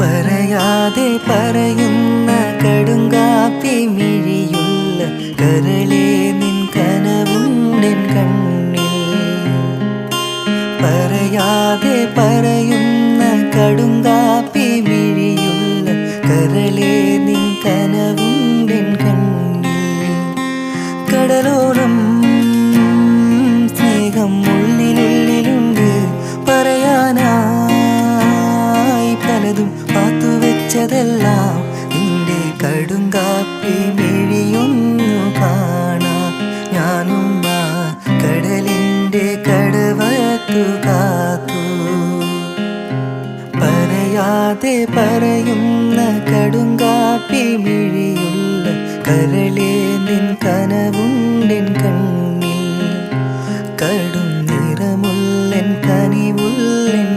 പറയാതെ പറയുന്ന കടുങ്കാപ്പി മിഴിയുള്ള കരളേ നിൻ കനവുണ്ടെൻ കണ്ണിൽ. പറയാതെ പറയുന്ന കടുങ്കാപ്പി മിഴിയുള്ള കരളേ നിൻ കനവുണ്ടെൻ കണ്ണിൽ. കടലോളം സ്നേഹം ഉള്ളിലുള്ളിലുണ്ട്, പറയാനായി പലതും പാത്തുവെച്ചതെല്ലാം നിന്റെ കടുങ്കാപ്പി മിഴിയൊന്നു കാണാം. ഞാനും ആ കടലിൻ്റെ കടവത്തു കാത്തു. പറയാതെ പറയുന്ന കടുങ്കാപ്പി മിഴിയുള്ള കരളേ നിൻ കനവുണ്ടെൻ കണ്ണിൽ. കടും നിറമുള്ളൻ കനിവുള്ളൻ